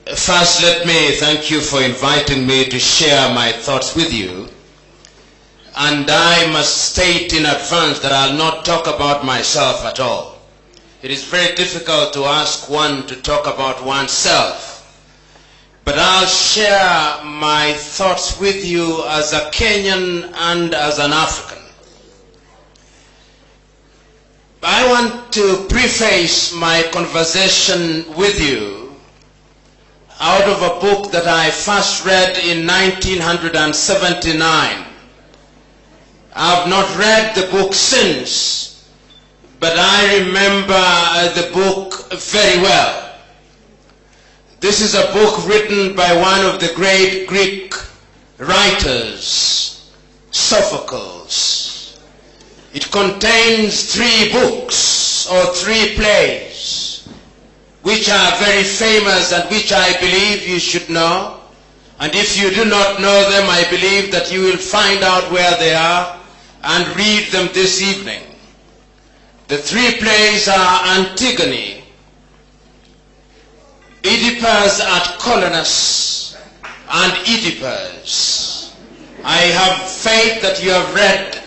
First, let me thank you for inviting me to share my thoughts with you. And I must state in advance that I'll not talk about myself at all. It is very difficult to ask one to talk about oneself. But I'll share my thoughts with you as a Kenyan and as an African. I want to preface my conversation with you out of a book that I first read in 1979. I've not read the book since, but I remember the book very well. This is a book written by one of the great Greek writers, Sophocles. It contains 3 books or 3 plays, which are very famous and which I believe you should know. And if you do not know them, I believe that you will find out where they are and read them this evening. The 3 plays are Antigone, Oedipus at Colonus, and Oedipus. I have faith that you have read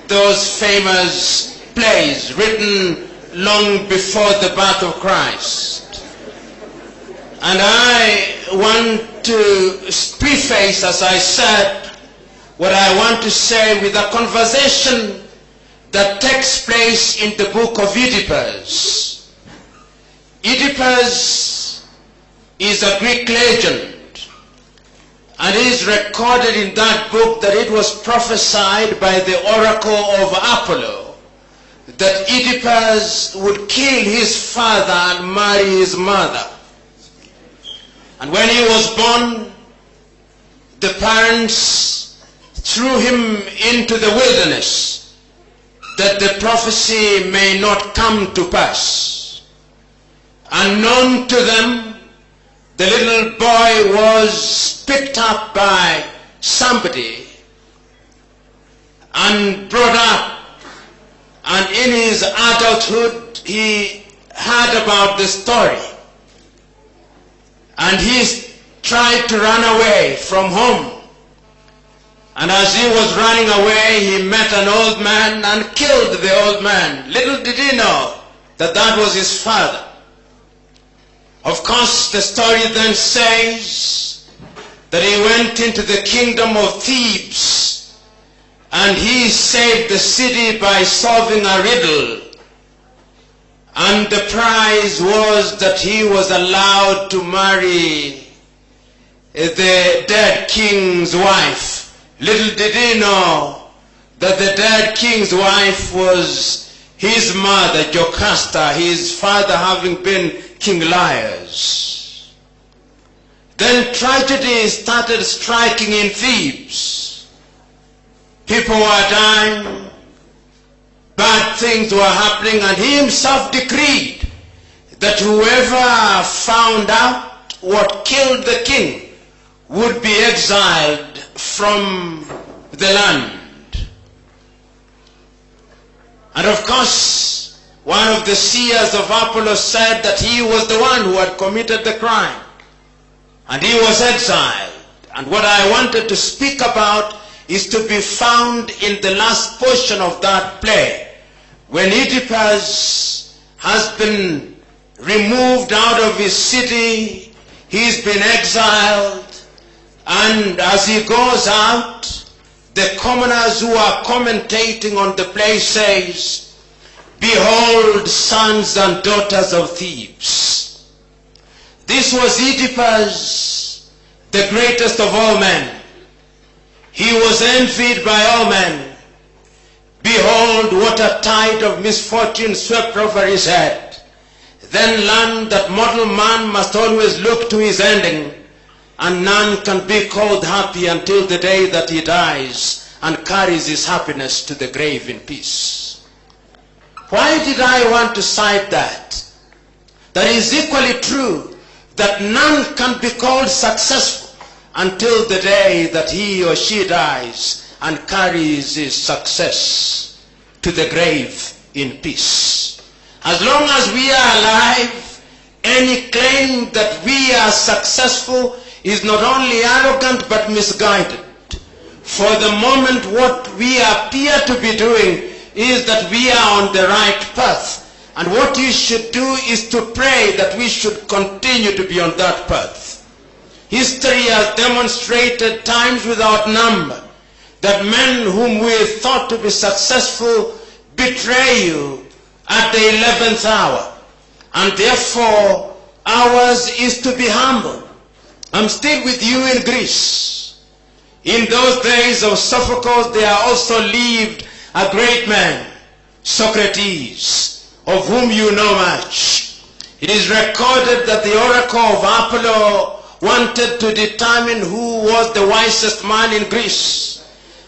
those famous plays written long before the birth of Christ. And I want to preface, as I said, what I want to say with a conversation that takes place in the book of Oedipus. Oedipus is a Greek legend, and it is recorded in that book that it was prophesied by the oracle of Apollo that Oedipus would kill his father and marry his mother. And when he was born, the parents threw him into the wilderness that the prophecy may not come to pass. Unknown to them, the little boy was picked up by somebody and brought up, and in his adulthood he heard about the story, and he tried to run away from home. And as he was running away, he met an old man and killed the old man. Little did he know that that was his father. Of course, the story then says that he went into the kingdom of Thebes and he saved the city by solving a riddle. And the prize was that he was allowed to marry the dead king's wife. Little did he know that the dead king's wife was his mother, Jocasta, his father having been King Liars. Then tragedy started striking in Thebes. People were dying, bad things were happening, and he himself decreed that whoever found out what killed the king would be exiled from the land. And of course, one of the seers of Apollo said that he was the one who had committed the crime, and he was exiled. And what I wanted to speak about is to be found in the last portion of that play, when Oedipus has been removed out of his city, he's been exiled, and as he goes out, the commoners who are commentating on the play says, "Behold, sons and daughters of Thebes." This was Oedipus, the greatest of all men. He was envied by all men. Behold, what a tide of misfortune swept over his head. Then learn that mortal man must always look to his ending, and none can be called happy until the day that he dies and carries his happiness to the grave in peace. Why did I want to cite that? That is equally true that none can be called successful until the day that he or she dies and carries his success to the grave in peace. As long as we are alive, any claim that we are successful is not only arrogant but misguided. For the moment, what we appear to be doing is that we are on the right path. And what you should do is to pray that we should continue to be on that path. History has demonstrated times without number that men whom we thought to be successful betray you at the 11th hour. And therefore, ours is to be humble. I'm still with you in Greece. In those days of Sophocles, there also lived a great man, Socrates, of whom you know much. It is recorded that the oracle of Apollo wanted to determine who was the wisest man in Greece.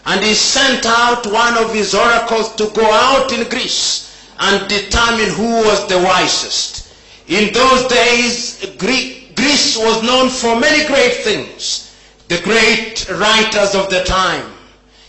And he sent out one of his oracles to go out in Greece and determine who was the wisest. In those days, Greece was known for many great things. The great writers of the time.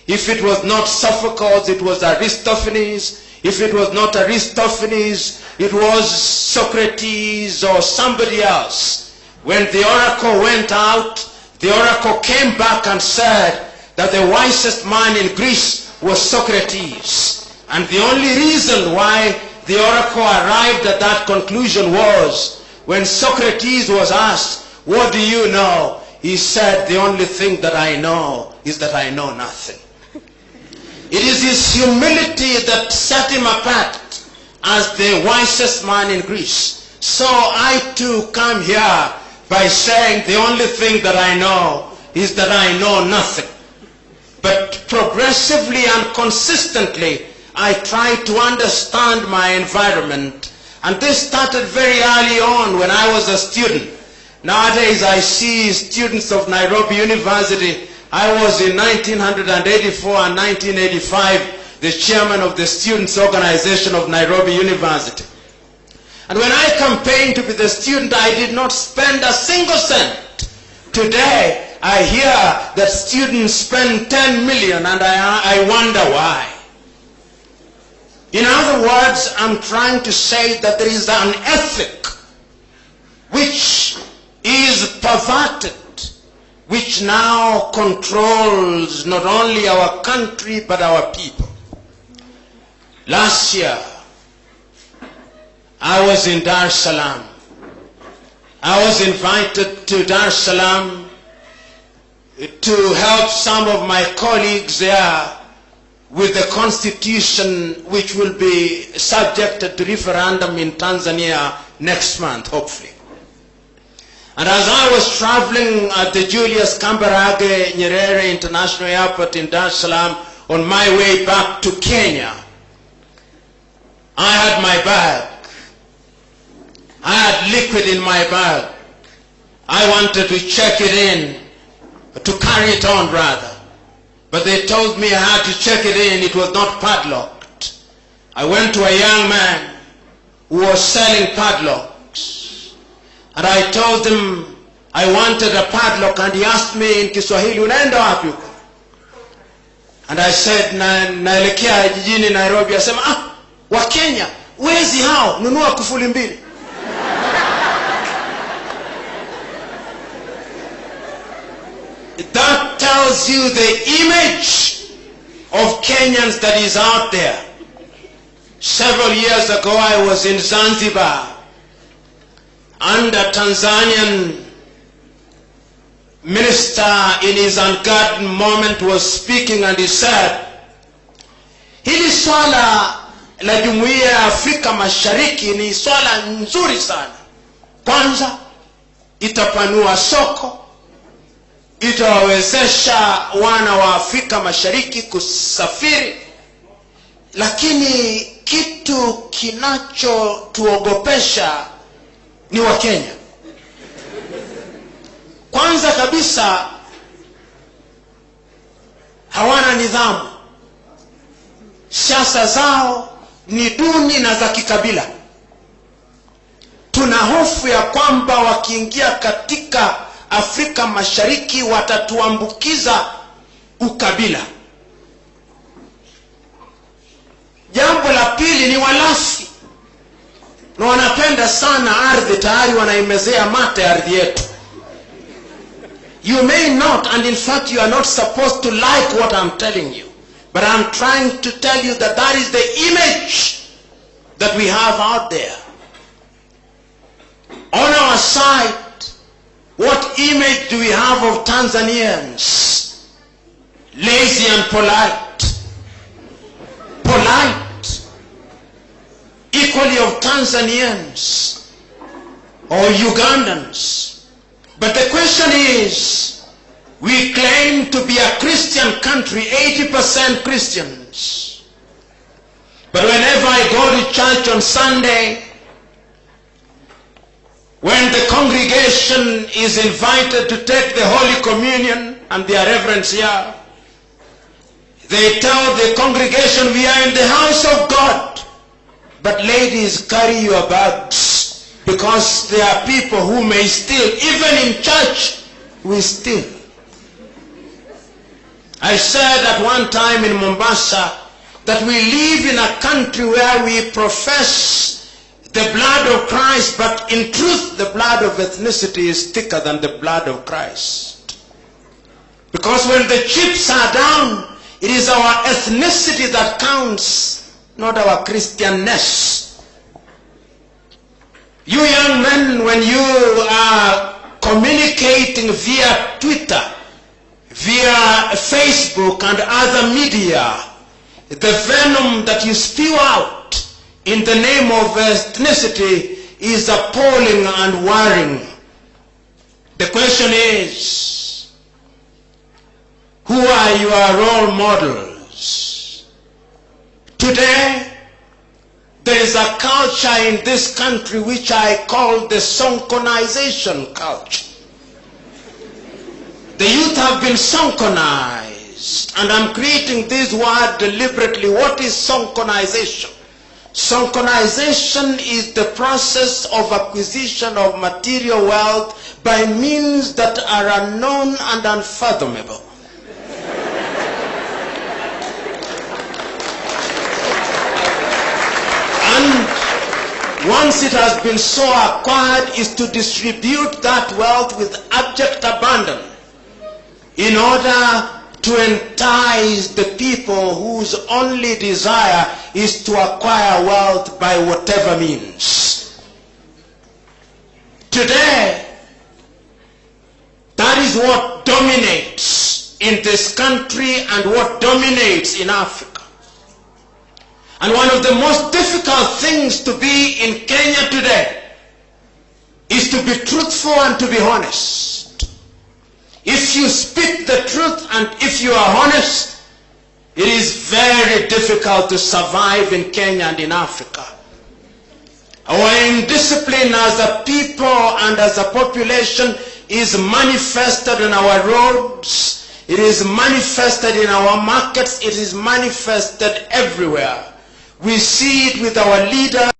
If it was not Sophocles, it was Aristophanes. If it was not Aristophanes, it was Socrates or somebody else. When the oracle went out, the oracle came back and said that the wisest man in Greece was Socrates. And the only reason why the oracle arrived at that conclusion was when Socrates was asked, "What do you know?" He said, "The only thing that I know is that I know nothing." It is his humility that set him apart as the wisest man in Greece. So I too come here by saying the only thing that I know is that I know nothing. But progressively and consistently, I try to understand my environment. And this started very early on when I was a student. Nowadays I see students of Nairobi University. I was in 1984 and 1985 the chairman of the Students' Organization of Nairobi University. And when I campaigned to be the student, I did not spend a single cent. Today, I hear that students spend 10 million and I wonder why. In other words, I'm trying to say that there is an ethic which is perverted, which now controls not only our country but our people. Last year, I was in Dar es Salaam. I was invited to Dar es Salaam to help some of my colleagues there with the constitution which will be subjected to referendum in Tanzania next month, hopefully. And as I was traveling at the Julius Kambarage Nyerere International Airport in Dar es Salaam on my way back to Kenya, I had my bag. I had liquid in my bag. I wanted to check it in, to carry it on rather. But they told me I had to check it in. It was not padlocked. I went to a young man who was selling padlocks. And I told him I wanted a padlock, and he asked me in Kiswahili, "Unaenda wapi huko?" And I said, naelekea jijini Nairobi. Asema, wa Kenya, wezi hao, nunua kufuli mbili. That tells you the image of Kenyans that is out there. Several years ago, I was in Zanzibar, and a Tanzanian minister in his unguarded moment was speaking, and he said, hili swala la Jumuiya ya Afrika Mashariki ni swala nzuri sana. Kwanza, itapanua soko, itawawezesha wana wa Afrika Mashariki kusafiri, lakini kitu kinachotuogopesha ni wa Kenya. Kwanza kabisa, hawana nidhamu. Siasa zao ni duni na za kikabila. Tuna hofu ya kwamba wakiingia katika Afrika Mashariki watatuambukiza ukabila. Jambo la pili ni walafi. na wanapenda sana ardhi, tayari wanaimezea mate ardhi yetu. You may not, and in fact you are not supposed to like what I'm telling you, but I'm trying to tell you that that is the image that we have out there. On our side, what image do we have of Tanzanians? Lazy and polite. Polite. Equally of Tanzanians or Ugandans. But the question is, we claim to be a Christian country, 80% Christians. But whenever I go to church on Sunday, when the congregation is invited to take the Holy Communion, and their reverends here, they tell the congregation, we are in the house of God. But ladies, carry your bags, because there are people who may steal. Even in church, we steal. I said at one time in Mombasa that we live in a country where we profess the blood of Christ, but in truth the blood of ethnicity is thicker than the blood of Christ. Because when the chips are down, it is our ethnicity that counts, not our Christianness. You young men, when you are communicating via Twitter, via Facebook and other media, the venom that you spew out in the name of ethnicity is appalling and worrying. The question is, who are your role models? Today, there is a culture in this country which I call the sonkonization culture. The youth have been sonkonized, and I'm creating this word deliberately. What is sonkonization? Sonkonization is the process of acquisition of material wealth by means that are unknown and unfathomable. And once it has been so acquired, is to distribute that wealth with abject abandon in order to entice the people whose only desire is to acquire wealth by whatever means. Today, that is what dominates in this country and what dominates in Africa. And one of the most difficult things to be in Kenya today is to be truthful and to be honest. If you speak the truth and if you are honest, it is very difficult to survive in Kenya and in Africa. Our indiscipline as a people and as a population is manifested in our roads, it is manifested in our markets, it is manifested everywhere. We see it with our leaders.